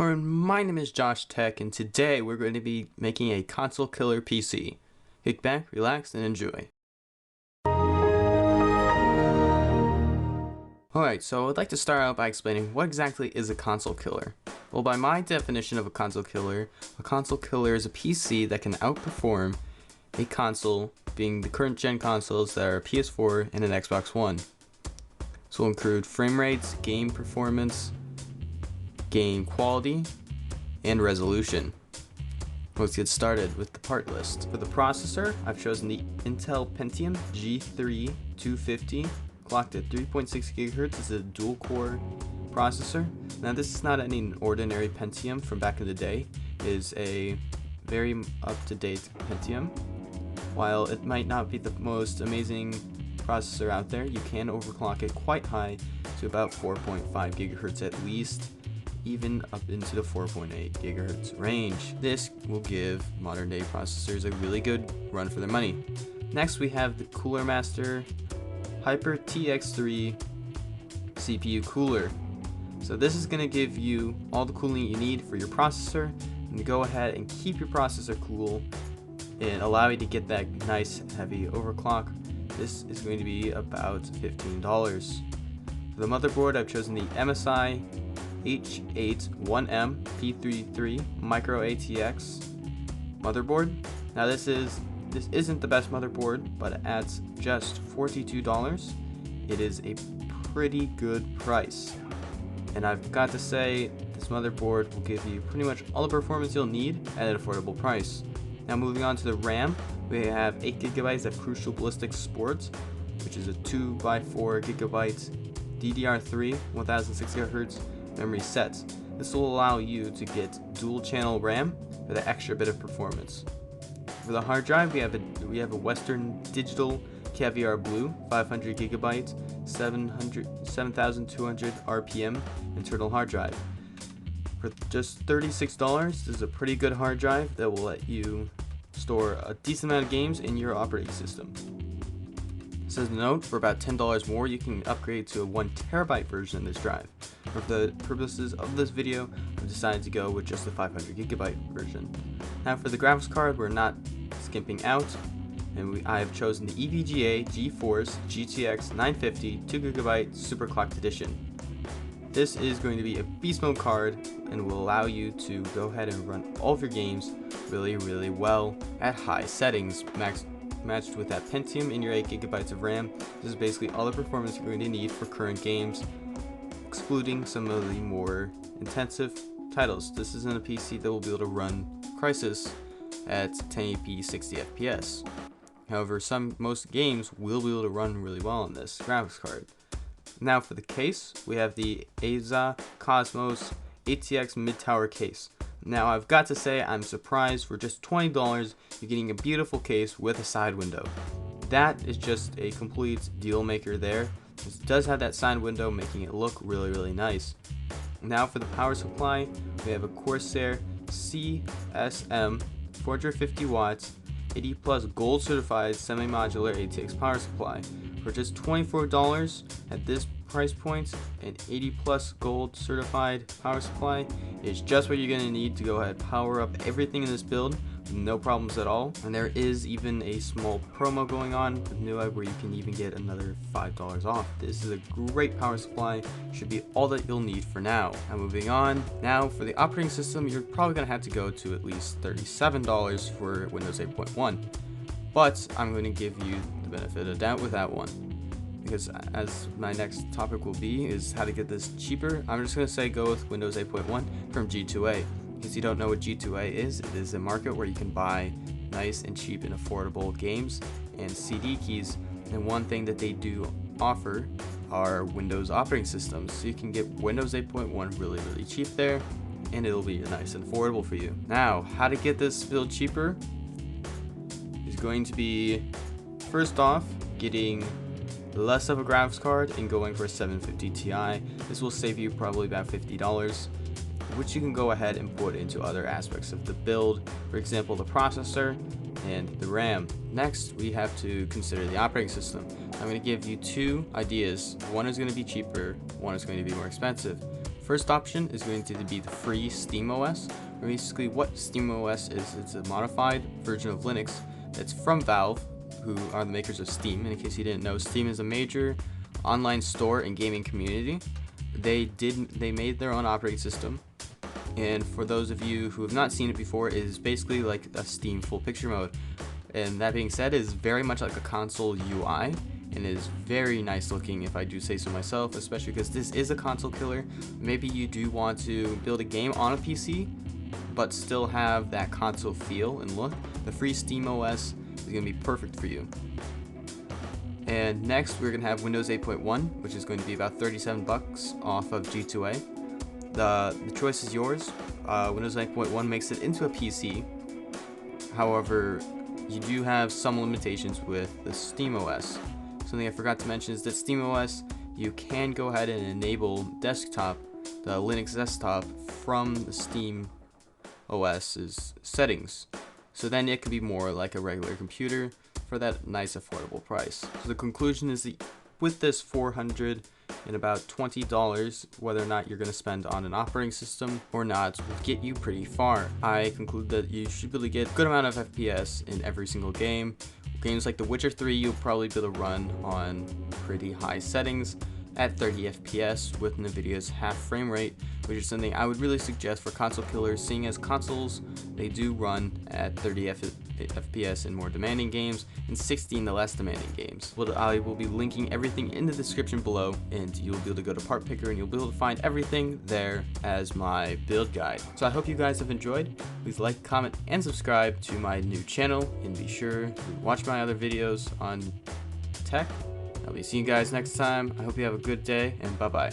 Hi, my name is Josh Tech, and today we're going to be making a console killer PC. Kick back, relax, and enjoy. Alright, so I would like to start out by explaining what exactly is a console killer. Well, by my definition of a console killer is a PC that can outperform a console, being the current gen consoles that are a PS4 and an Xbox One. This will include frame rates, game performance, game quality, and resolution. Let's get started with the part list. For the processor, I've chosen the Intel Pentium G3 250, clocked at 3.6 GHz. It's a dual core processor. Now this is not any ordinary Pentium from back in the day. It is a very up-to-date Pentium. While it might not be the most amazing processor out there, you can overclock it quite high to about 4.5 GHz at least, even up into the 4.8 GHz range. This will give modern day processors a really good run for their money. Next we have the Cooler Master Hyper TX3 CPU cooler. So this is going to give you all the cooling you need for your processor, and to go ahead and keep your processor cool and allow you to get that nice heavy overclock. This is going to be about $15. For the motherboard, I've chosen the MSI H81M P33 Micro ATX motherboard. Now this isn't the best motherboard, but at just $42, it is a pretty good price. And I've got to say, this motherboard will give you pretty much all the performance you'll need at an affordable price. Now moving on to the RAM, we have 8 GB of Crucial Ballistix Sport, which is a 2x4 GB DDR3 1060 GHz memory set. This will allow you to get dual channel RAM for the extra bit of performance. For the hard drive, we have a Western Digital Caviar Blue 500 GB 7200 RPM internal hard drive. For just $36, this is a pretty good hard drive that will let you store a decent amount of games in your operating system. So as a note, for about $10 more, you can upgrade to a 1 TB version of this drive. For the purposes of this video, I've decided to go with just the 500 GB version. Now for the graphics card, we're not skimping out, and I have chosen the EVGA GeForce GTX 950 2GB Superclocked Edition. This is going to be a beast mode card and will allow you to go ahead and run all of your games really well at high settings, matched with that Pentium in your 8 GB of RAM. This is basically all the performance you're going to need for current games, excluding some of the more intensive titles. This isn't a PC that will be able to run Crysis at 1080p 60 FPS. However, most games will be able to run really well on this graphics card. Now for the case, we have the AZZA Cosmos ATX mid-tower case. Now I've got to say, I'm surprised for just $20 you're getting a beautiful case with a side window. That is just a complete deal maker there. This does have that side window, making it look really nice. Now for the power supply, we have a Corsair CSM 450 watts 80 plus gold certified semi-modular ATX power supply. For just $24 at this price point, an 80 plus gold certified power supply is just what you're going to need to go ahead and power up everything in this build with no problems at all. And there is even a small promo going on with Newegg where you can even get another $5 off. This is a great power supply, should be all that you'll need for now. Now moving on, now for the operating system, you're probably going to have to go to at least $37 for Windows 8.1. But I'm going to give you the benefit of doubt with that one, because as my next topic will be is how to get this cheaper. I'm just going to say go with Windows 8.1 from G2A. If you don't know what G2A is, it is a market where you can buy nice and cheap and affordable games and CD keys, and one thing that they do offer are Windows operating systems, so you can get Windows 8.1 really cheap there, and it'll be nice and affordable for you. Now, how to get this build cheaper is going to be, first off, getting less of a graphics card and going for a 750 Ti. This will save you probably about $50, which you can go ahead and put into other aspects of the build, for example the processor and the RAM. Next, we have to consider the operating system. I'm going to give you two ideas. One is going to be cheaper, one is going to be more expensive. First option is going to be the free SteamOS. Basically what SteamOS is, it's a modified version of Linux that's from Valve, who are the makers of Steam. And in case you didn't know, Steam is a major online store and gaming community. They made their own operating system, and for those of you who have not seen it before, it is basically like a Steam full picture mode. And that being said, it is very much like a console UI, and is very nice looking, if I do say so myself, especially because this is a console killer. Maybe you do want to build a game on a PC but still have that console feel and look. The free SteamOS is going to be perfect for you. And next we're going to have Windows 8.1, which is going to be about 37 bucks off of G2A. The choice is yours. Windows 8.1 makes it into a PC. However, you do have some limitations with the SteamOS. Something I forgot to mention is that SteamOS, you can go ahead and enable desktop, the Linux desktop, from the SteamOS's settings. So then it could be more like a regular computer for that nice affordable price. So the conclusion is that with this $420, whether or not you're going to spend on an operating system or not will get you pretty far. I conclude that you should really get a good amount of FPS in every single game. Games like The Witcher 3 you'll probably be able to run on pretty high settings at 30 FPS with NVIDIA's half frame rate, which is something I would really suggest for console killers, seeing as consoles, they do run at 30 FPS in more demanding games and 60 in the less demanding games. Well, I will be linking everything in the description below, and you'll be able to go to Part Picker and you'll be able to find everything there as my build guide. So I hope you guys have enjoyed. Please like, comment, and subscribe to my new channel, and be sure to watch my other videos on tech. I'll be seeing you guys next time. I hope you have a good day, and bye-bye.